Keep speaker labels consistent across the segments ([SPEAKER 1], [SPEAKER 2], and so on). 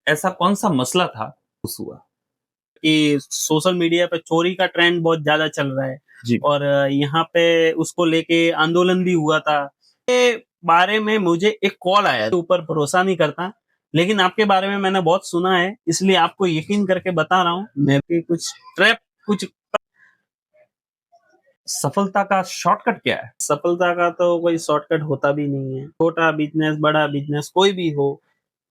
[SPEAKER 1] ऐसा कौन सा मसला था उस हुआ?
[SPEAKER 2] कि सोशल मीडिया पे चोरी का ट्रेंड बहुत ज्यादा चल रहा है
[SPEAKER 1] जी।
[SPEAKER 2] और यहाँ पे उसको लेके आंदोलन भी हुआ था। के बारे में मुझे एक कॉल आया, ऊपर भरोसा नहीं करता, लेकिन आपके बारे में मैंने बहुत सुना है, इसलिए आपको यकीन करके बता रहा हूँ। मैं भी कुछ
[SPEAKER 1] सफलता का शॉर्टकट क्या है?
[SPEAKER 2] सफलता का तो कोई शॉर्टकट होता भी नहीं है। छोटा बिजनेस, बड़ा बिजनेस, कोई भी हो,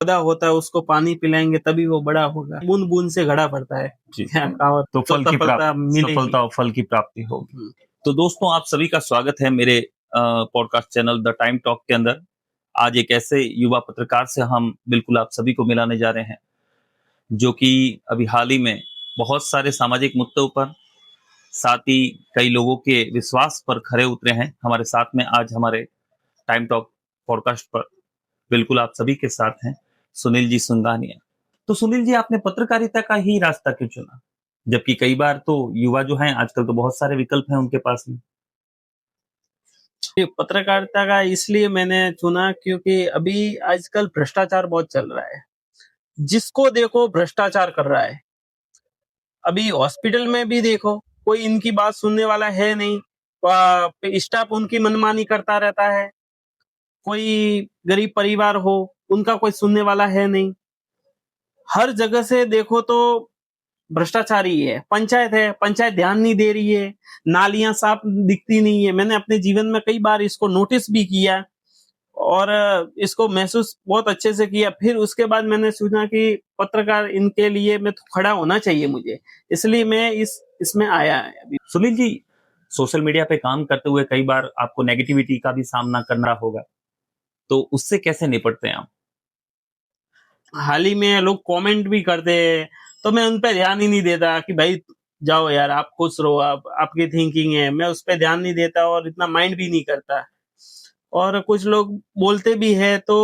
[SPEAKER 2] पौधा होता है उसको पानी पिलाएंगे तभी वो बड़ा होगा। बूंद बूंद से घड़ा भरता है।
[SPEAKER 1] जी।
[SPEAKER 2] क्या कहावत,
[SPEAKER 1] तो
[SPEAKER 2] सफलता मिलेगी।
[SPEAKER 1] सफलता और फल की प्राप्ति होगी। तो दोस्तों, आप सभी का स्वागत है मेरे podcast channel the time talk के अंदर। आज एक ऐसे युवा पत्रकार से हम बिल्कुल आप सभी को मिलाने जा रहे हैं, जो कि अभी हाल ही में बहुत सारे सामाजिक मुद्दों पर, साथ ही कई लोगों के विश्वास पर खरे उतरे हैं। हमारे साथ में आज हमारे टाइम टॉक पॉडकास्ट पर बिल्कुल आप सभी के साथ हैं सुनील जी सुंगानिया। तो सुनील जी, आपने पत्रकारिता का ही रास्ता क्यों चुना, जबकि कई बार तो युवा जो हैं आजकल तो बहुत सारे विकल्प हैं उनके पास में?
[SPEAKER 2] ये पत्रकारिता का इसलिए मैंने चुना क्योंकि अभी आजकल भ्रष्टाचार बहुत चल रहा है। जिसको देखो भ्रष्टाचार कर रहा है। अभी हॉस्पिटल में भी देखो, कोई इनकी बात सुनने वाला है नहीं। स्टाफ उनकी मनमानी करता रहता है। कोई गरीब परिवार हो, उनका कोई सुनने वाला है नहीं। हर जगह से देखो तो भ्रष्टाचार ही है। पंचायत ध्यान नहीं दे रही है। नालियां साफ दिखती नहीं है। मैंने अपने जीवन में कई बार इसको नोटिस भी किया और इसको महसूस बहुत अच्छे से किया। फिर उसके बाद मैंने सोचा कि पत्रकार इनके लिए मैं खड़ा होना चाहिए मुझे, इसलिए मैं इसमें आया है अभी।
[SPEAKER 1] सुनील जी, सोशल मीडिया पे काम करते हुए कई बार आपको नेगेटिविटी का भी सामना करना होगा, तो उससे कैसे निपटते हैं आप?
[SPEAKER 2] हाल ही में लोग कमेंट भी करते हैं, तो मैं उन पे ध्यान ही नहीं देता कि भाई जाओ यार, आप खुश रहो, आप आपकी थिंकिंग है। मैं उस पे ध्यान नहीं देता और इतना माइंड भी नहीं करता। और कुछ लोग बोलते भी है तो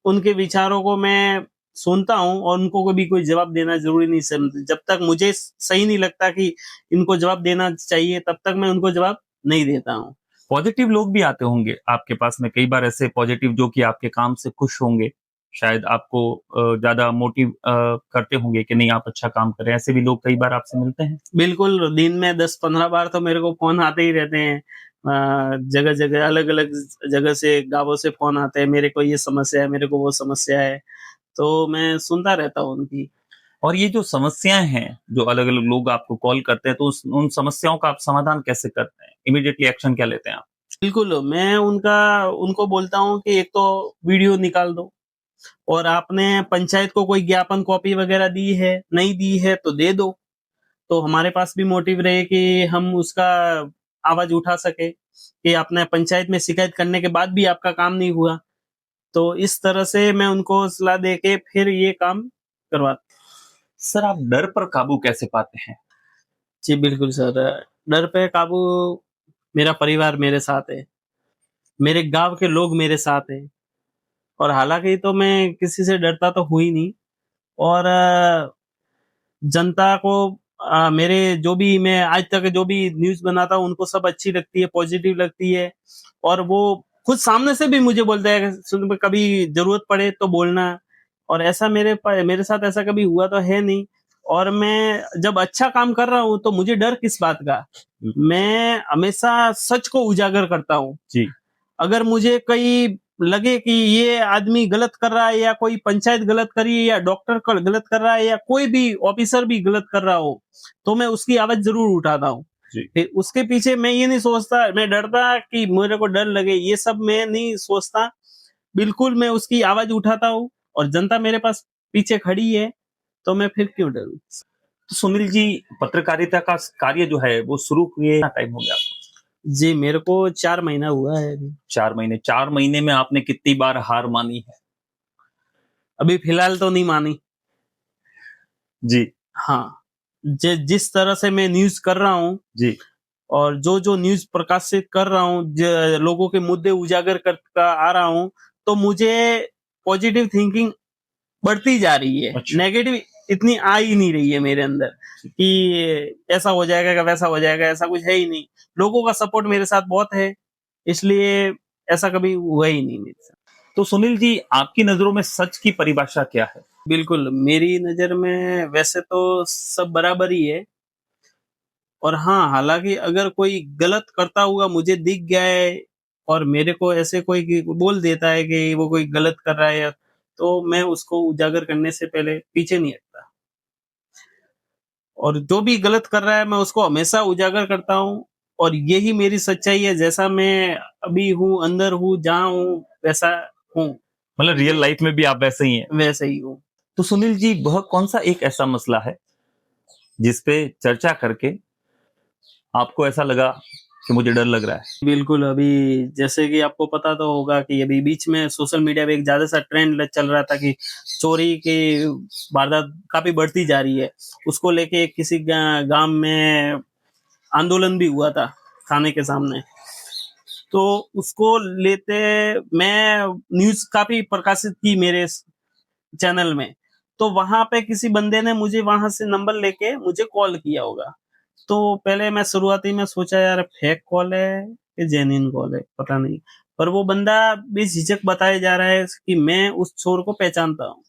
[SPEAKER 2] उनके विचारों को मैं सुनता हूँ और उनको भी कोई जवाब देना जरूरी नहीं समझता। जब तक मुझे सही नहीं लगता कि इनको जवाब देना चाहिए, तब तक मैं उनको जवाब नहीं देता हूँ।
[SPEAKER 1] पॉजिटिव लोग भी आते होंगे आपके पास में, कई बार ऐसे पॉजिटिव जो कि आपके काम से खुश होंगे, शायद आपको ज्यादा मोटिव करते होंगे कि नहीं आप अच्छा काम करें। ऐसे भी लोग कई बार आपसे मिलते हैं?
[SPEAKER 2] बिल्कुल, दिन में 10-15 बार तो मेरे को फोन आते ही रहते हैं। जगह जगह, अलग अलग जगह से, गांवों से फोन आते हैं। मेरे को ये समस्या है, मेरे को वो समस्या है, तो मैं सुनता रहता हूँ उनकी।
[SPEAKER 1] और ये जो समस्याएं हैं, जो अलग अलग लोग आपको कॉल करते हैं, तो उन समस्याओं का आप समाधान कैसे करते हैं? इमीडिएटली एक्शन क्या लेते हैं आप?
[SPEAKER 2] बिल्कुल, मैं उनको बोलता हूँ कि एक तो वीडियो निकाल दो, और आपने पंचायत को कोई ज्ञापन कॉपी वगैरह दी है, नहीं दी है तो दे दो, तो हमारे पास भी मोटिव रहे कि हम उसका आवाज उठा सके कि आपने पंचायत में शिकायत करने के बाद भी आपका काम नहीं हुआ। तो इस तरह से मैं उनको सलाह देके फिर ये काम करवाता।
[SPEAKER 1] सर, आप डर पर काबू कैसे पाते हैं?
[SPEAKER 2] जी बिल्कुल सर, डर पे काबू, मेरा परिवार मेरे साथ है, मेरे गांव के लोग मेरे साथ हैं। और हालांकि तो मैं किसी से डरता तो हूँ ही नहीं। और जनता को मेरे जो भी, मैं आज तक जो भी न्यूज बनाता हूँ उनको सब अच्छी लगती है, पॉजिटिव लगती है। और वो खुद सामने से भी मुझे बोलता है कि कभी जरूरत पड़े तो बोलना। और ऐसा मेरे साथ ऐसा कभी हुआ तो है नहीं। और मैं जब अच्छा काम कर रहा हूँ तो मुझे डर किस बात का। मैं हमेशा सच को उजागर करता हूँ
[SPEAKER 1] जी।
[SPEAKER 2] अगर मुझे कहीं लगे कि ये आदमी गलत कर रहा है, या कोई पंचायत गलत करी है, या डॉक्टर गलत कर रहा है, या कोई भी ऑफिसर भी गलत कर रहा हो, तो मैं उसकी आवाज जरूर उठाता हूँ। फिर उसके पीछे मैं ये नहीं सोचता, मैं डरता कि मेरे को डर लगे, ये सब मैं नहीं सोचता। बिल्कुल मैं उसकी आवाज उठाता हूँ, और जनता मेरे पास पीछे खड़ी है, तो मैं फिर क्यों डरूं।
[SPEAKER 1] तो सुनील जी, पत्रकारिता का कार्य जो है वो शुरू किए टाइम हो गया आपको?
[SPEAKER 2] जी, मेरे को 4 महीना हुआ है अभी।
[SPEAKER 1] 4 महीने। 4 महीने में आपने कितनी बार हार मानी है?
[SPEAKER 2] अभी फिलहाल तो नहीं मानी।
[SPEAKER 1] जी।
[SPEAKER 2] हाँ, जिस तरह से मैं न्यूज कर रहा हूँ
[SPEAKER 1] जी।
[SPEAKER 2] और जो न्यूज प्रकाशित कर रहा हूँ, लोगों के मुद्दे उजागर करता आ रहा हूँ, तो मुझे पॉजिटिव थिंकिंग बढ़ती जा रही है।
[SPEAKER 1] अच्छा।
[SPEAKER 2] नेगेटिव इतनी आ ही नहीं रही है मेरे अंदर कि ऐसा हो जाएगा, वैसा हो जाएगा, ऐसा कुछ है ही नहीं। लोगों का सपोर्ट मेरे साथ बहुत है, इसलिए ऐसा कभी हुआ ही नहीं मेरे साथ।
[SPEAKER 1] तो सुनील जी, आपकी नजरों में सच की परिभाषा क्या है?
[SPEAKER 2] बिल्कुल, मेरी नज़र में वैसे तो सब बराबर ही है और हाँ, हालाँकि अगर कोई गलत करता हुआ मुझे दिख गया है और मेरे को ऐसे कोई कि बोल देता है कि वो कोई गलत कर रहा है, तो मैं उसको उजागर करने से पहले पीछे नहीं हटता। और जो भी गलत कर रहा है मैं उसको हमेशा उजागर करता हूँ और यही मेरी सच्चाई है, जैसा मैं अभी हूँ, अंदर हूँ, जहाँ हूँ, वैसा हूँ,
[SPEAKER 1] मतलब रियल लाइफ में भी आप वैसे ही हैं।
[SPEAKER 2] वैसे ही हूँ।
[SPEAKER 1] तो सुनील जी, वह कौन-सा एक ऐसा मसला है जिस पे चर्चा करके आपको ऐसा लगा कि मुझे डर लग रहा है?
[SPEAKER 2] बिल्कुल, अभी जैसे कि आपको पता तो होगा कि अभी बीच में सोशल मीडिया पे एक ज़्यादा सा ट्रेंड चल रहा था कि चोरी की वारदात काफ़ी बढ़ती जा रही है। उसको लेके किसी गाँव में आंदोलन भी हुआ था थाने के सामने। तो उसको लेते मैं न्यूज़ काफ़ी प्रकाशित की मेरे चैनल में। तो वहाँ पे किसी बंदे ने मुझे वहाँ से नंबर लेके मुझे कॉल किया होगा। तो पहले मैं शुरुआती में सोचा यार फेक कॉल है कि जेन्युइन कॉल है, पता नहीं। पर वो बंदा बेझिझक बताया जा रहा है कि मैं उस चोर को पहचानता हूँ।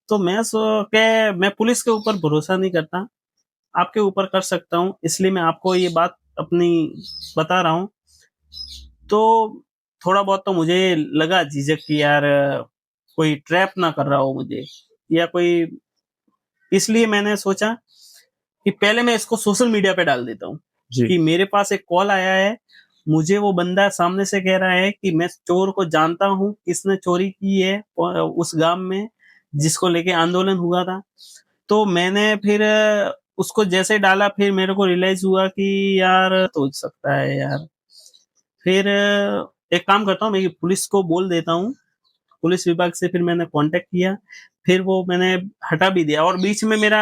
[SPEAKER 2] तो मैं पुलिस के ऊपर भरोसा नहीं करता, आपके ऊपर कर सकता हूँ, इसलिए मैं आपको ये बात अपनी बता रहा हूँ। तो थोड़ा बहुत तो मुझे लगा झिझक कि यार कोई ट्रैप ना कर रहा हो मुझे या कोई, इसलिए मैंने सोचा कि पहले मैं इसको सोशल मीडिया पे डाल देता हूँ
[SPEAKER 1] जी।
[SPEAKER 2] कि मेरे पास एक कॉल आया है, मुझे वो बंदा सामने से कह रहा है कि मैं चोर को जानता हूँ, किसने चोरी की है उस गाँव में जिसको लेके आंदोलन हुआ था। तो मैंने फिर उसको जैसे डाला फिर मेरे को रियलाइज़ हुआ कि यार तो हो सकता है यार। फिर एक काम करता हूँ मैं पुलिस को बोल देता हूँ, पुलिस विभाग से फिर मैंने कॉन्टैक्ट किया, फिर वो मैंने हटा भी दिया और बीच में मेरा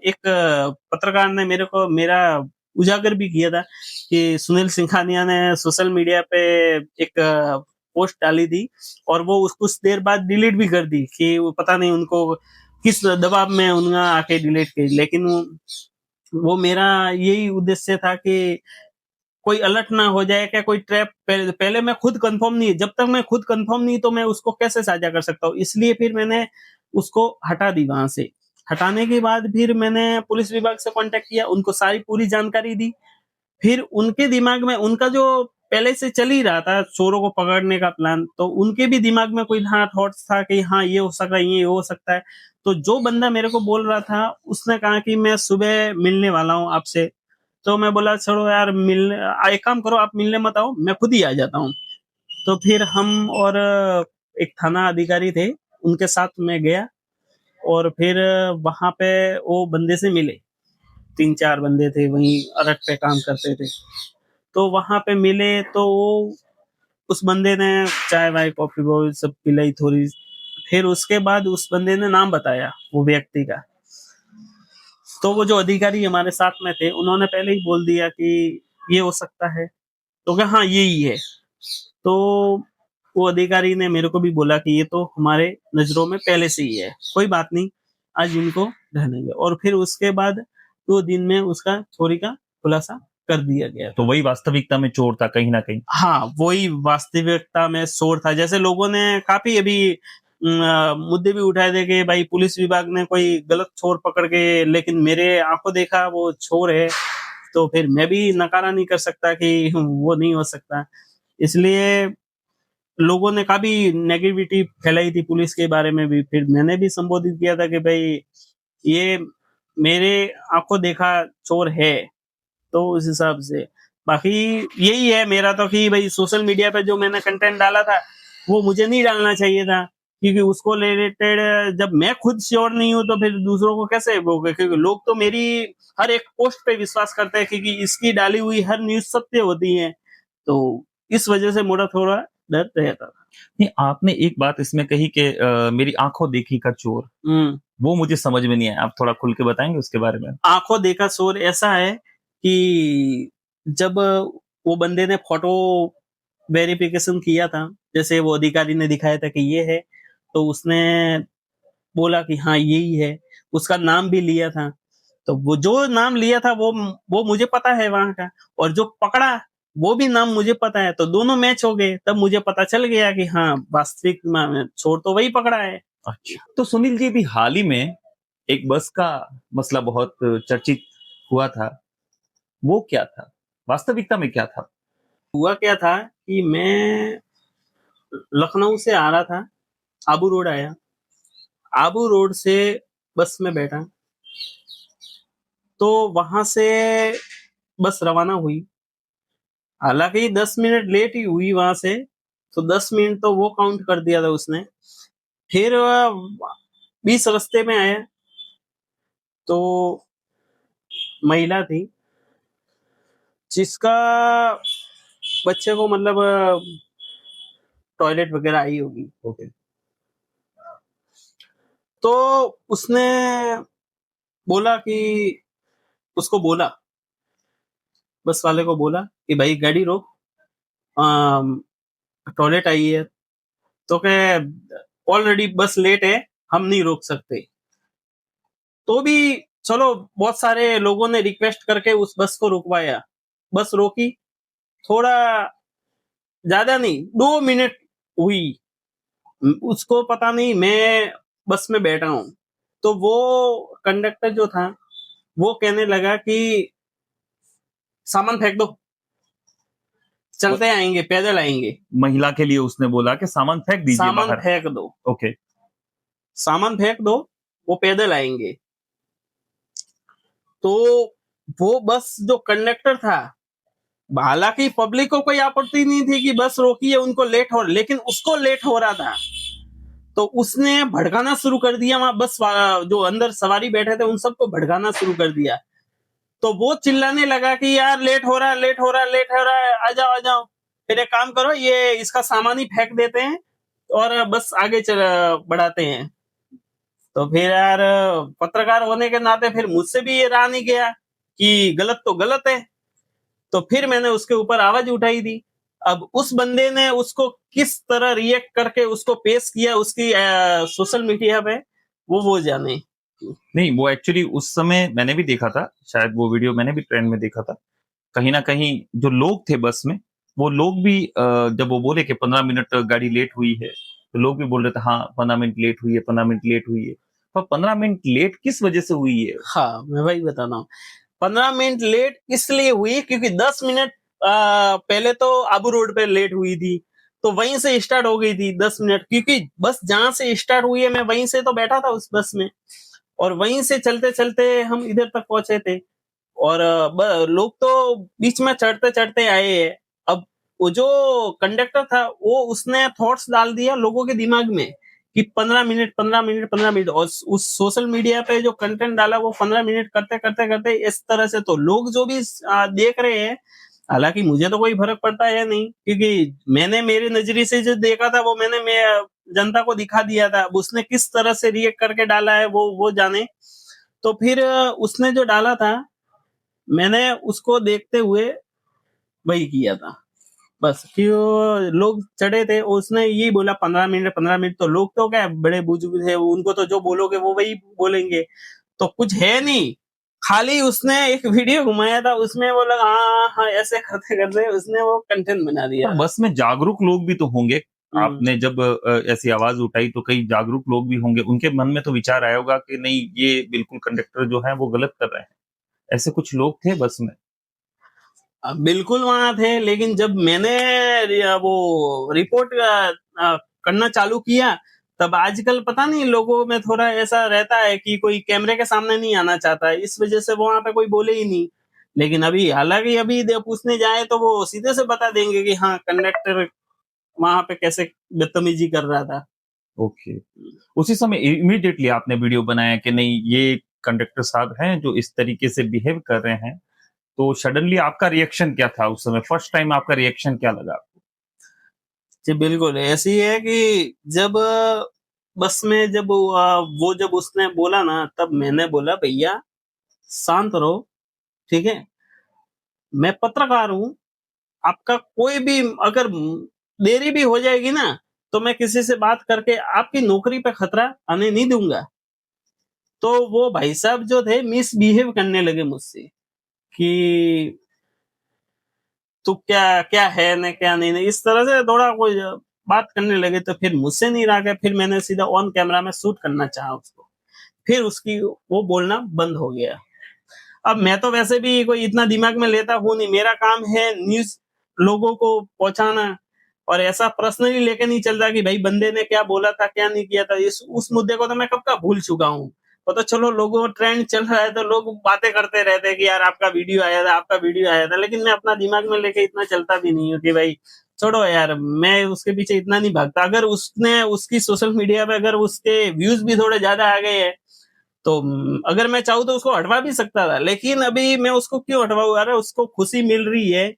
[SPEAKER 2] एक पत्रकार ने मेरे को मेरा उजागर भी किया था कि सुनील सिंघानिया ने सोशल मीडिया पे एक पोस्ट डाली थी और वो कुछ देर बाद डिलीट भी कर दी कि वो पता नहीं उनको किस दबाव में उन्होंने आके डिलीट की। लेकिन वो मेरा यही उद्देश्य था कि कोई अलर्ट ना हो जाए, क्या कोई ट्रैप पहले मैं खुद कंफर्म नहीं, जब तक मैं खुद कंफर्म नहीं तो मैं उसको कैसे साझा कर सकता हूँ, इसलिए फिर मैंने उसको हटा दी वहां से। हटाने के बाद फिर मैंने पुलिस विभाग से कांटेक्ट किया, उनको सारी पूरी जानकारी दी। फिर उनके दिमाग में उनका जो पहले से चल ही रहा था चोरों को पकड़ने का प्लान, तो उनके भी दिमाग में कोई हाँ थॉट्स था कि हाँ ये हो सकता है, ये हो सकता है। तो जो बंदा मेरे को बोल रहा था उसने कहा कि मैं सुबह मिलने वाला हूँ आपसे। तो मैं बोला छोड़ो यार, एक काम करो आप मिलने मत आओ, मैं खुद ही आ जाता हूँ। तो फिर हम और एक थाना अधिकारी थे, उनके साथ मैं गया और फिर वहां पे वो बंदे से मिले। 3-4 बंदे थे वहीं अरट पे काम करते थे। तो वहां पे मिले तो वो उस बंदे ने चाय वाय कॉफी वो सब पिलाई थोड़ी। फिर उसके बाद उस बंदे ने नाम बताया वो व्यक्ति का। तो वो जो अधिकारी हमारे साथ में थे उन्होंने पहले ही बोल दिया कि ये हो सकता है। तो क्या हाँ यही है। तो वो अधिकारी ने मेरे को भी बोला कि ये तो हमारे नजरों में पहले से ही है, कोई बात नहीं, आज इनको रहने दो। और फिर उसके बाद 2 दिन में उसका चोरी का खुलासा कर दिया गया
[SPEAKER 1] तो
[SPEAKER 2] था।
[SPEAKER 1] वही वास्तविकता में चोर था कहीं ना कहीं।
[SPEAKER 2] हाँ, वही वास्तविकता में शोर था। जैसे लोगों ने काफ़ी अभी मुद्दे भी उठाए थे कि भाई पुलिस विभाग ने कोई गलत चोर पकड़ के, लेकिन मेरे आँखों देखा वो चोर है, तो फिर मैं भी नकारा नहीं कर सकता कि वो नहीं हो सकता। इसलिए लोगों ने काफ़ी नेगेटिविटी फैलाई थी पुलिस के बारे में भी। फिर मैंने भी संबोधित किया था कि भाई ये मेरे आँखों देखा चोर है। तो उस हिसाब से बाकी यही है मेरा तो कि भाई सोशल मीडिया पे जो मैंने कंटेंट डाला था वो मुझे नहीं डालना चाहिए था, क्योंकि उसको रिलेटेड जब मैं खुद श्योर नहीं हूं तो फिर दूसरों को कैसे वो, क्योंकि लोग तो मेरी हर एक पोस्ट पे विश्वास करते हैं क्योंकि इसकी डाली हुई हर न्यूज सत्य होती है। तो इस वजह से मोड़ा थोड़ा डर रहता था।
[SPEAKER 1] नहीं, आपने एक बात इसमें कही कि मेरी आंखों देखी का चोर, वो मुझे समझ में नहीं आया, आप थोड़ा खुल के बताएंगे उसके बारे में?
[SPEAKER 2] आंखों देखा शोर ऐसा है कि जब वो बंदे ने फोटो वेरिफिकेशन किया था, जैसे वो अधिकारी ने दिखाया था कि ये है, तो उसने बोला कि हाँ यही है, उसका नाम भी लिया था। तो वो जो नाम लिया था वो मुझे पता है वहां का, और जो पकड़ा वो भी नाम मुझे पता है, तो दोनों मैच हो गए। तब मुझे पता चल गया कि हाँ वास्तविक चोर तो वही पकड़ा है।
[SPEAKER 1] अच्छा, तो सुनील जी, भी हाल ही में एक बस का मसला बहुत चर्चित हुआ था, वो क्या था? वास्तविकता में क्या था?
[SPEAKER 2] हुआ क्या था कि मैं लखनऊ से आ रहा था, आबू रोड आया, आबू रोड से बस में बैठा, तो वहां से बस रवाना हुई। हालांकि 10 मिनट लेट ही हुई वहां से, तो 10 मिनट तो वो काउंट कर दिया था उसने। फिर 20 रास्ते में आया, तो महिला थी जिसका बच्चे को मतलब टॉयलेट वगैरह आई होगी।
[SPEAKER 1] ओके।
[SPEAKER 2] तो उसने बोला कि उसको बोला, बस वाले को बोला कि भाई गाड़ी रोक, टॉयलेट आई है। तो कहे ऑलरेडी बस लेट है, हम नहीं रोक सकते। तो भी चलो, बहुत सारे लोगों ने रिक्वेस्ट करके उस बस को रुकवाया, बस रोकी। थोड़ा ज्यादा नहीं, 2 मिनट हुई, उसको पता नहीं मैं बस में बैठा हूं। तो वो कंडक्टर जो था वो कहने लगा कि सामान फेंक दो, चलते आएंगे, पैदल आएंगे,
[SPEAKER 1] महिला के लिए उसने बोला कि सामान फेंक दीजिए
[SPEAKER 2] सामान
[SPEAKER 1] बाहर।
[SPEAKER 2] फेंक दो,
[SPEAKER 1] ओके।
[SPEAKER 2] सामान फेंक दो, वो पैदल आएंगे। तो वो बस जो कंडक्टर था, हालांकि पब्लिक को कोई आपत्ति नहीं थी कि बस रोकी है, उनको लेट हो, लेकिन उसको लेट हो रहा था, तो उसने भड़काना शुरू कर दिया। वहां बस जो अंदर सवारी बैठे थे उन सबको भड़काना शुरू कर दिया। तो वो चिल्लाने लगा कि यार लेट हो रहा है, लेट हो रहा है, लेट हो रहा है, आ जाओ आ जाओ। फिर एक काम करो, ये इसका सामान ही फेंक देते हैं और बस आगे चल बढ़ाते हैं। तो फिर यार पत्रकार होने के नाते फिर मुझसे भी ये रहा नहीं गया कि गलत तो गलत है। तो फिर मैंने उसके ऊपर आवाज उठाई थी। अब उस बंदे ने उसको किस तरह रिएक्ट करके उसको पेश किया उसकी सोशल मीडिया पे, वो जाने।
[SPEAKER 1] नहीं, वो एक्चुअली उस समय मैंने भी देखा था, शायद वो वीडियो मैंने भी ट्रेन में देखा था। कहीं न कहीं जो लोग थे बस में, वो लोग भी जब वो बोले कि 15 मिनट गाड़ी लेट हुई है, तो लोग भी बोल रहे थे हाँ, 15 मिनट लेट हुई है, 15 मिनट लेट हुई है। पर 15 मिनट लेट किस वजह से हुई है?
[SPEAKER 2] हाँ, मैं वही बता रहा हूँ। 15 मिनट लेट इसलिए हुई क्योंकि 10 मिनट पहले तो आबू रोड पे लेट हुई थी, तो वहीं से स्टार्ट हो गई थी 10 मिनट, क्योंकि बस जहां से स्टार्ट हुई है मैं वहीं से तो बैठा था उस बस में, और वहीं से चलते चलते हम इधर तक पहुंचे थे। और लोग तो बीच में चढ़ते चढ़ते आए हैं। अब वो जो कंडक्टर था वो उसने थॉट्स डाल दिया लोगों के दिमाग में कि 15 मिनट 15 मिनट 15 मिनट, और उस सोशल मीडिया पे जो कंटेंट डाला वो 15 मिनट करते करते करते इस तरह से। तो लोग जो भी देख रहे हैं, हालांकि मुझे तो कोई फर्क पड़ता है नहीं, क्योंकि मैंने मेरे नजरिए से जो देखा था वो मैंने जनता को दिखा दिया था। अब उसने किस तरह से रिएक्ट करके डाला है वो जाने। तो फिर उसने जो डाला था, मैंने उसको देखते हुए वही किया था। बस कि वो लोग चढ़े थे, उसने यही बोला 15 मिनट 15 मिनट। तो लोग तो क्या बड़े बुजुर्ग थे, उनको तो जो बोलोगे वो वही बोलेंगे, तो कुछ है नहीं। खाली उसने एक वीडियो घुमाया था, उसमें वो लोग हाँ हाँ ऐसे करते करते उसने वो कंटेंट बना दिया
[SPEAKER 1] पर
[SPEAKER 2] था।
[SPEAKER 1] बस में जागरूक लोग भी तो होंगे। आपने जब ऐसी आवाज उठाई तो कई जागरूक लोग भी होंगे, उनके मन में तो विचार आया होगा कि नहीं, ये बिल्कुल कंडक्टर जो है वो गलत कर रहे हैं। ऐसे कुछ लोग थे बस में?
[SPEAKER 2] बिल्कुल वहां थे, लेकिन जब मैंने वो रिपोर्ट करना चालू किया, तब आजकल पता नहीं लोगों में थोड़ा ऐसा रहता है कि कोई कैमरे के सामने नहीं आना चाहता है, इस वजह से वो वहां पे कोई बोले ही नहीं। लेकिन अभी हालांकि अभी पूछने जाए तो वो सीधे से बता देंगे कि हाँ कंडक्टर वहां पे कैसे बदतमीजी कर रहा था।
[SPEAKER 1] ओके। उसी समय इमीडिएटली आपने वीडियो बनाया कि नहीं, ये कंडक्टर साहब हैं जो इस तरीके से बिहेव कर रहे हैं। तो सडनली आपका रिएक्शन क्या था उस समय? फर्स्ट टाइम आपका रिएक्शन क्या लगा आपको?
[SPEAKER 2] जी बिल्कुल ऐसी है कि जब बस में जब वो जब उसने बोला ना, तब मैंने बोला भैया शांत रहो, ठीक है, मैं पत्रकार हूँ, आपका कोई भी अगर देरी भी हो जाएगी ना, तो मैं किसी से बात करके आपकी नौकरी पे खतरा आने नहीं दूंगा। तो वो भाई साहब जो थे मिसबिहेव करने लगे मुझसे कि तू क्या क्या है ना क्या नहीं, इस तरह से थोड़ा कोई बात करने लगे तो फिर मुझसे नहीं रहा गया, फिर मैंने सीधा ऑन कैमरा में शूट करना चाहा उसको, फिर उसकी वो बोलना बंद हो गया। अब मैं तो वैसे भी कोई इतना दिमाग में लेता हूँ नहीं, मेरा काम है न्यूज़ लोगों को पहुँचाना, और ऐसा पर्सनली लेके नहीं चलता कि भाई बंदे ने क्या बोला था, क्या नहीं किया था, इस उस मुद्दे को तो मैं कब का भूल चुका हूँ। वो तो चलो लोगों को ट्रेंड चल रहा है तो लोग बातें करते रहते हैं कि यार आपका वीडियो आया था, आपका वीडियो आया था, लेकिन मैं अपना दिमाग में लेके इतना चलता भी नहीं हूँ कि भाई छोड़ो यार, मैं उसके पीछे इतना नहीं भागता। अगर उसने उसकी सोशल मीडिया पे अगर उसके व्यूज भी थोड़े ज्यादा आ गए हैं तो अगर मैं चाहूँ तो उसको हटवा भी सकता था, लेकिन अभी मैं उसको क्यों हटवाऊं? अरे उसको खुशी मिल रही है,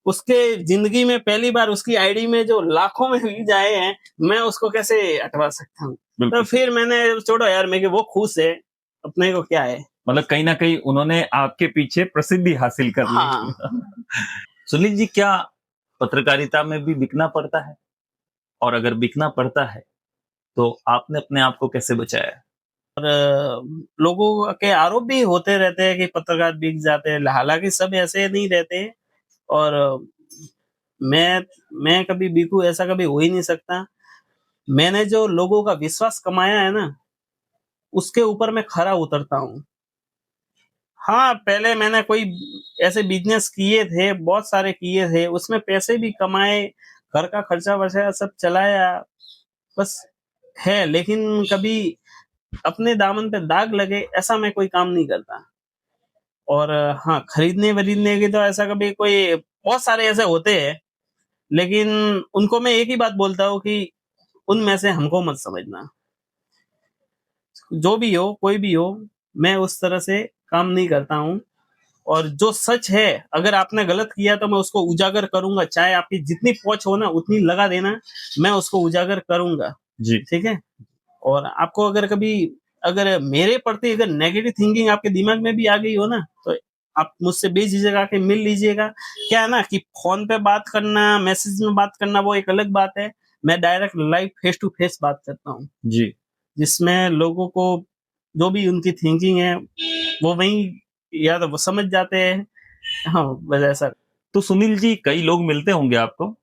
[SPEAKER 2] उसके जिंदगी में पहली बार उसकी आईडी में जो लाखों में व्यूज आए हैं, मैं उसको कैसे हटवा सकता हूँ? तो
[SPEAKER 1] बिल्कुल।
[SPEAKER 2] फिर मैंने छोड़ो यार, मैं कि वो खुश है, अपने को क्या है।
[SPEAKER 1] मतलब कहीं ना कहीं उन्होंने आपके पीछे प्रसिद्धि हासिल कर ली।
[SPEAKER 2] हाँ।
[SPEAKER 1] सुनील जी, क्या पत्रकारिता में भी बिकना पड़ता है? और अगर बिकना पड़ता है तो आपने अपने आप को कैसे बचाया?
[SPEAKER 2] और लोगों के आरोप भी होते रहते हैं कि पत्रकार बिक जाते हैं, हालांकि सब ऐसे नहीं रहते। और मैं मैं कभी बिकूं ऐसा कभी हो ही नहीं सकता। मैंने जो लोगों का विश्वास कमाया है ना, उसके ऊपर मैं खरा उतरता हूँ। हाँ, पहले मैंने कोई ऐसे बिजनेस किए थे, बहुत सारे किए थे, उसमें पैसे भी कमाए, घर का खर्चा-वर्चा सब चलाया, बस है। लेकिन कभी अपने दामन पे दाग लगे ऐसा मैं कोई काम नहीं करता। और हाँ, खरीदने-वरीदने की तो ऐसा कभी कोई, बहुत सारे ऐसे होते हैं, लेकिन उनको मैं एक ही बात बोलता हूँ कि उनमें से हमको मत समझना। जो भी हो, कोई भी हो, मैं उस तरह से काम नहीं करता हूँ। और जो सच है, अगर आपने गलत किया तो मैं उसको उजागर करूँगा, चाहे आपकी जितनी पहुँच हो ना उतनी लगा देना, मैं उसको उजागर करूँगा।
[SPEAKER 1] जी।
[SPEAKER 2] ठीक है? और आपको अगर कभी, अगर मेरे प्रति अगर नेगेटिव थिंकिंग आपके दिमाग में भी आ गई हो ना, तो आप मुझसे बेझिझक आके मिल लीजिएगा। क्या है ना कि फ़ोन पे बात करना, मैसेज में बात करना वो एक अलग बात है। मैं direct live face to face बात करता हूँ,
[SPEAKER 1] जी।
[SPEAKER 2] जिसमें लोगों को जो भी उनकी थिंकिंग है, वो वहीं या तो वो समझ जाते हैं। हाँ, बस ऐसा।
[SPEAKER 1] तो सुनील जी, कई लोग मिलते होंगे आपको,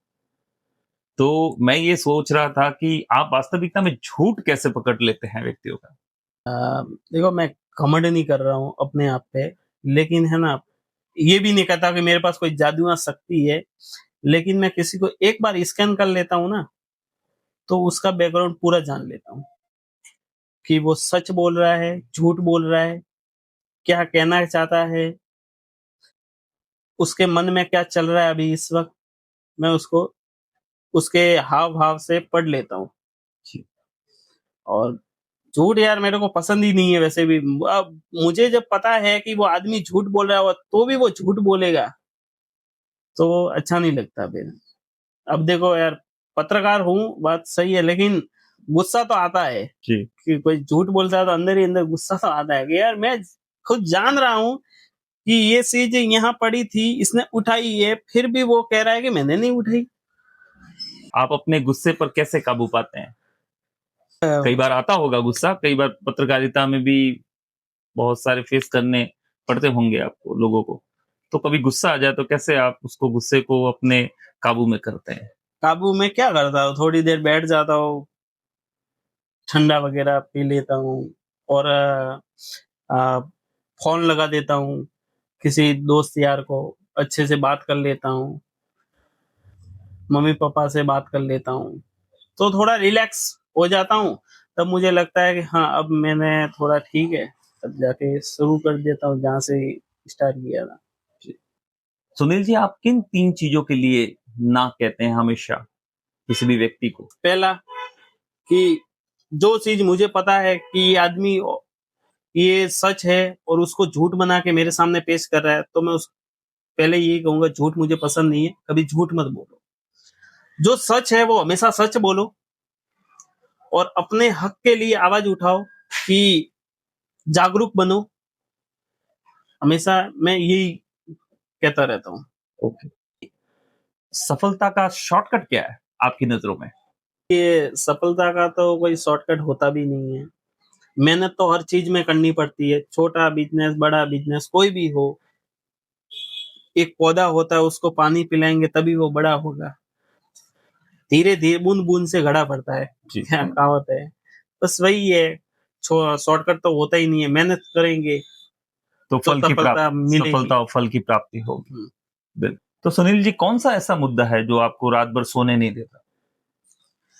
[SPEAKER 1] तो मैं ये सोच रहा था कि आप वास्तविकता में झूठ कैसे पकड़ लेते हैं व्यक्तियों का?
[SPEAKER 2] अ, देखो, मैं घमंड नहीं कर रहा हूँ अपने आप पे, लेकिन है ना, ये भी नहीं कहता कि मेरे पास कोई जादुई शक्ति है, लेकिन मैं किसी को एक बार स्कैन कर लेता हूँ ना, तो उसका बैकग्राउंड पूरा जान लेता हूँ कि वो सच बोल रहा है, झूठ बोल रहा है, क्या कहना चाहता है, उसके मन में क्या चल रहा है अभी इस वक़्त, मैं उसको उसके हाव-भाव से पढ़ लेता हूँ।
[SPEAKER 1] जी।
[SPEAKER 2] और झूठ यार मेरे को पसंद ही नहीं है वैसे भी। अब मुझे जब पता है कि वो आदमी झूठ बोल रहा है तो भी वो झूठ बोलेगा, तो अच्छा नहीं लगता फिर। अब देखो यार, पत्रकार हूँ, बात सही है, लेकिन गुस्सा तो आता है
[SPEAKER 1] जी।
[SPEAKER 2] कि कोई झूठ बोलता है तो अंदर ही अंदर गुस्सा तो आता है कि यार मैं खुद जान रहा हूँ कि ये चीज़ यहाँ पड़ी थी, इसने उठाई है, फिर भी वो कह रहा है कि मैंने नहीं उठाई।
[SPEAKER 1] आप अपने गुस्से पर कैसे काबू पाते हैं?
[SPEAKER 2] अ,
[SPEAKER 1] कई बार आता होगा गुस्सा, कई बार पत्रकारिता में भी बहुत सारे फेस करने पड़ते होंगे आपको, लोगों को। तो कभी गुस्सा आ जाए तो कैसे आप उसको, गुस्से को अपने काबू में करते हैं?
[SPEAKER 2] काबू में क्या करता हूँ, थोड़ी देर बैठ जाता हूँ, ठंडा वगैरह पी लेता हूँ, और अ, फ़ोन लगा देता हूँ, किसी दोस्त यार को अच्छे से बात कर लेता हूँ, मम्मी-पापा से बात कर लेता हूँ, तो थोड़ा रिलैक्स हो जाता हूँ। तब मुझे लगता है कि हाँ, अब मैंने थोड़ा ठीक है, तब जाके शुरू कर देता हूँ जहाँ से स्टार्ट किया था।
[SPEAKER 1] जी। सुनील जी, आप किन 3 चीज़ों के लिए ना कहते हैं हमेशा, किसी भी व्यक्ति को?
[SPEAKER 2] पहला, कि जो चीज़ मुझे पता है कि ये आदमी ये सच है और उसको झूठ बना के मेरे सामने पेश कर रहा है, तो मैं उस पहले यही कहूँगा, झूठ मुझे पसंद नहीं है, कभी झूठ मत बोलो। जो सच है वो हमेशा सच बोलो, और अपने हक के लिए आवाज़ उठाओ, कि जागरूक बनो। हमेशा मैं यही कहता रहता हूँ।
[SPEAKER 1] ओके। सफलता का शॉर्टकट क्या है आपकी नज़रों में?
[SPEAKER 2] ये सफलता का तो कोई शॉर्टकट होता भी नहीं है। मेहनत तो हर चीज़ में करनी पड़ती है, छोटा बिज़नेस, बड़ा बिज़नेस कोई भी हो। एक पौधा होता है, उसको पानी पिलाएँगे तभी वो बड़ा होगा। धीरे-धीरे बूंद-बूंद से घड़ा भरता है,
[SPEAKER 1] जी।
[SPEAKER 2] क्या कहावत है। बस वही है, शॉर्टकट तो होता ही नहीं है, मेहनत करेंगे
[SPEAKER 1] तो
[SPEAKER 2] तो
[SPEAKER 1] फल की
[SPEAKER 2] सफलता मिलेगी।
[SPEAKER 1] सफलता और फल की प्राप्ति होगी।
[SPEAKER 2] हुँ।
[SPEAKER 1] बिल्कुल। तो सुनील जी, कौन-सा ऐसा मुद्दा है जो आपको रात भर सोने नहीं देता?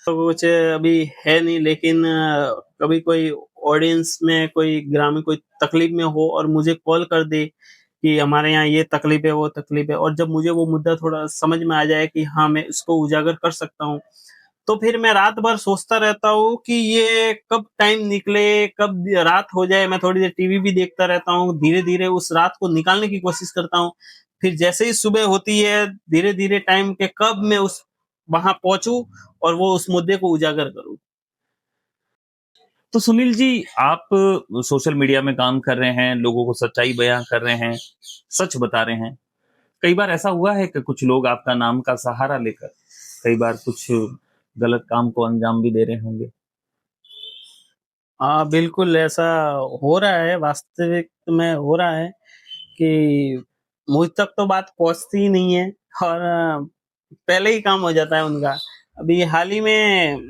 [SPEAKER 2] तो कुछ अभी है नहीं, लेकिन कभी कोई ऑडियंस में कोई ग्रामीण कोई तकलीफ में हो और मुझे कॉल कर दे कि हमारे यहाँ ये तकलीफ है, वो तकलीफ है, और जब मुझे वो मुद्दा थोड़ा समझ में आ जाए कि हाँ, मैं इसको उजागर कर सकता हूँ, तो फिर मैं रात भर सोचता रहता हूँ कि ये कब टाइम निकले, कब रात हो जाए। मैं थोड़ी देर टीवी भी देखता रहता हूँ, धीरे-धीरे उस रात को निकालने की कोशिश करता हूँ। फिर जैसे ही सुबह होती है, धीरे-धीरे टाइम के कब मैं उस वहाँ पहुँचूँ और वो उस मुद्दे को उजागर करूँ।
[SPEAKER 1] तो सुनील जी, आप सोशल मीडिया में काम कर रहे हैं, लोगों को सच्चाई बयाँ कर रहे हैं, सच बता रहे हैं। कई बार ऐसा हुआ है कि कुछ लोग आपका नाम का सहारा लेकर कई बार कुछ गलत काम को अंजाम भी दे रहे होंगे?
[SPEAKER 2] हाँ, बिल्कुल ऐसा हो रहा है, वास्तविक में हो रहा है कि मुझ तक तो बात पहुँचती ही नहीं है और पहले ही काम हो जाता है उनका। अभी हाल ही में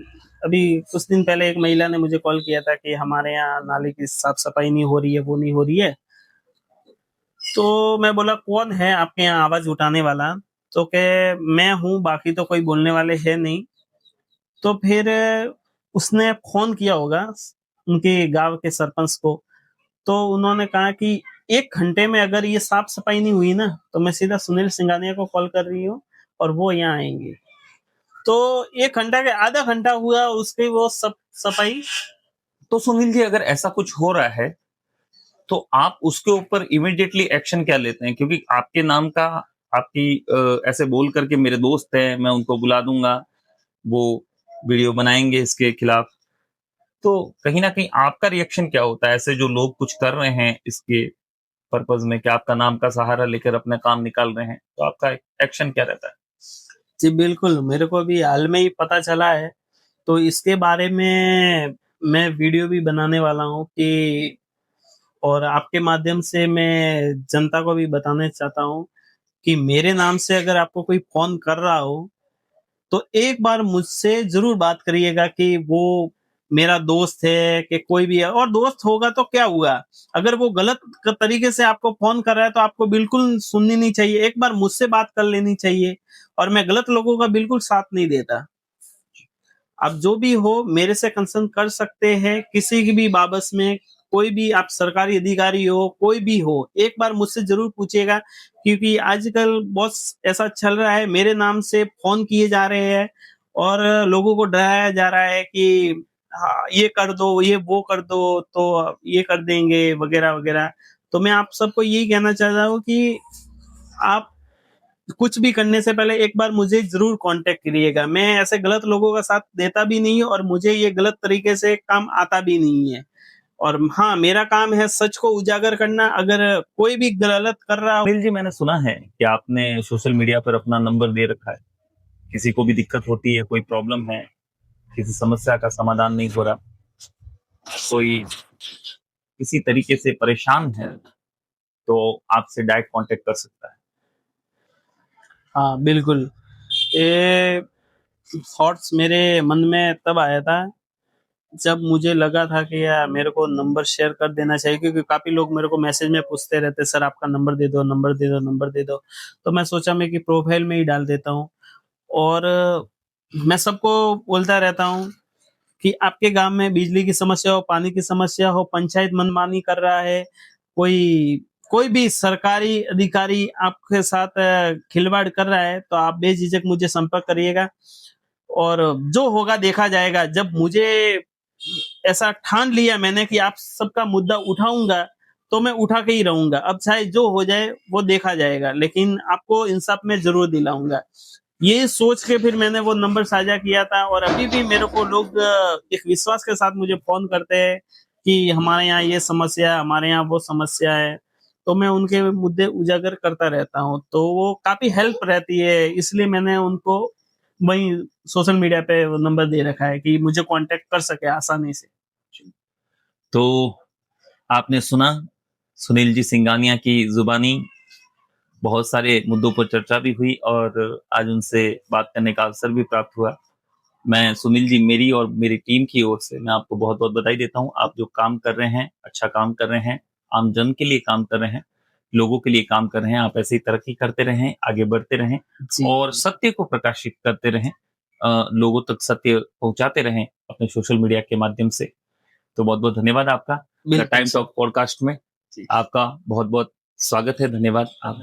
[SPEAKER 2] अभी कुछ दिन पहले एक महिला ने मुझे कॉल किया था कि हमारे यहाँ नाली की साफ-सफाई नहीं हो रही है, वो नहीं हो रही है। तो मैं बोला, कौन है आपके यहाँ आवाज़ उठाने वाला? तो कहे, मैं हूँ, बाकी तो कोई बोलने वाले है नहीं। तो फिर उसने फ़ोन किया होगा उनके गाँव के सरपंच को, तो उन्होंने कहा कि 1 घंटे में अगर ये साफ-सफाई नहीं हुई ना, तो मैं सीधा सुनील सिंघानिया को कॉल कर रही हूँ और वो यहाँ आएँगे। तो 1 घंटा के आधा घंटा हुआ उसकी वो सब सफाई।
[SPEAKER 1] तो सुनील जी, अगर ऐसा कुछ हो रहा है, तो आप उसके ऊपर इमीडिएटली एक्शन क्या लेते हैं? क्योंकि आपके नाम का आपकी ऐसे बोल कर के मेरे दोस्त हैं, मैं उनको बुला दूँगा, वो वीडियो बनाएँगे इसके खिलाफ। तो कहीं न कहीं आपका रिएक्शन क्या होता है? ऐसे जो लोग कुछ कर रहे हैं इसके पर्पज़ में कि आपका नाम का सहारा लेकर अपना काम निकाल रहे हैं, तो आपका एक्शन क्या रहता है?
[SPEAKER 2] जी, बिल्कुल, मेरे को अभी हाल में ही पता चला है, तो इसके बारे में मैं वीडियो भी बनाने वाला हूँ कि और आपके माध्यम से मैं जनता को भी बताना चाहता हूँ कि मेरे नाम से अगर आपको कोई फ़ोन कर रहा हो, तो एक बार मुझसे ज़रूर बात करिएगा कि वो मेरा दोस्त है कि कोई भी है, और दोस्त होगा तो क्या हुआ? अगर वो गलत तरीके से आपको फ़ोन कर रहा है तो आपको बिल्कुल सुननी नहीं चाहिए, एक बार मुझसे बात कर लेनी चाहिए, और मैं गलत लोगों का बिल्कुल साथ नहीं देता। आप जो भी हो मेरे से कंसर्न कर सकते हैं, किसी की भी बाबत में, कोई भी आप सरकारी अधिकारी हो, कोई भी हो, एक बार मुझसे ज़रूर पूछिएगा, क्योंकि आजकल बहुत ऐसा चल रहा है, मेरे नाम से फ़ोन किए जा रहे हैं और लोगों को डराया जा रहा है कि हाँ, ये कर दो, ये वो कर दो, तो ये कर देंगे वगैरह-वगैरह। तो मैं आप सबको यही कहना चाह रहा हूँ कि आप कुछ भी करने से पहले एक बार मुझे ज़रूर कॉन्टैक्ट करिएगा। मैं ऐसे गलत लोगों का साथ देता भी नहीं हूँ और मुझे ये गलत तरीके से काम आता भी नहीं है। और हाँ, मेरा काम है सच को उजागर करना, अगर कोई भी गलत कर रहा हो।
[SPEAKER 1] अनिल जी, मैंने सुना है कि आपने सोशल मीडिया पर अपना नंबर दे रखा है। किसी को भी दिक्कत होती है, कोई प्रॉब्लम है, किसी समस्या का समाधान नहीं हो रहा, कोई किसी तरीके से परेशान है, तो आपसे डायरेक्ट कॉन्टैक्ट कर सकता है।
[SPEAKER 2] हाँ, बिल्कुल। ये थॉट्स मेरे मन में तब आया था, जब मुझे लगा था कि यार मेरे को नंबर शेयर कर देना चाहिए, क्योंकि काफ़ी लोग मेरे को मैसेज में पूछते रहते, सर आपका नंबर दे दो, नंबर दे दो, नंबर दे दो। तो मैं सोचा मैं कि प्रोफ़ाइल में ही डाल देता हूँ, और मैं सबको बोलता रहता हूँ कि आपके गाँव में बिजली की समस्या हो, पानी की समस्या हो, पंचायत मनमानी कर रहा है, कोई कोई भी सरकारी अधिकारी आपके साथ खिलवाड़ कर रहा है, तो आप बेझिझक मुझे संपर्क करिएगा और जो होगा देखा जाएगा। जब मुझे ऐसा ठान लिया मैंने कि आप सबका मुद्दा उठाऊँगा, तो मैं उठा के ही रहूँगा। अब चाहे जो हो जाए वो देखा जाएगा, लेकिन आपको इंसाफ मैं ज़रूर दिलाऊँगा। ये सोच के फिर मैंने वो नंबर साझा किया था, और अभी भी मेरे को लोग एक विश्वास के साथ मुझे फ़ोन करते हैं कि हमारे यहाँ ये समस्या है, हमारे यहाँ वो समस्या है। तो मैं उनके मुद्दे उजागर करता रहता हूँ, तो वो काफ़ी हेल्प रहती है, इसलिए मैंने उनको वहीं सोशल मीडिया पे वो नंबर दे रखा है कि मुझे कॉन्टैक्ट कर सके आसानी से।
[SPEAKER 1] तो आपने सुना सुनील जी सिंघानिया की ज़ुबानी, बहुत सारे मुद्दों पर चर्चा भी हुई और आज उनसे बात करने का अवसर भी प्राप्त हुआ। मैं सुनील जी, मेरी और मेरी टीम की ओर से मैं आपको बहुत-बहुत बधाई देता हूँ। आप जो काम कर रहे हैं, अच्छा काम कर रहे हैं, आमजन के लिए काम कर रहे हैं, लोगों के लिए काम कर रहे हैं। आप ऐसे ही तरक्की करते रहें, आगे बढ़ते रहें
[SPEAKER 2] जी,
[SPEAKER 1] और सत्य को प्रकाशित करते रहें। लोगों तक सत्य पहुँचाते रहें अपने सोशल मीडिया के माध्यम से। तो बहुत-बहुत धन्यवाद आपका। द
[SPEAKER 2] बिल्कुल
[SPEAKER 1] टाइम
[SPEAKER 2] सर।
[SPEAKER 1] टॉक पॉडकास्ट में
[SPEAKER 2] जी।
[SPEAKER 1] आपका बहुत-बहुत स्वागत है। धन्यवाद। आप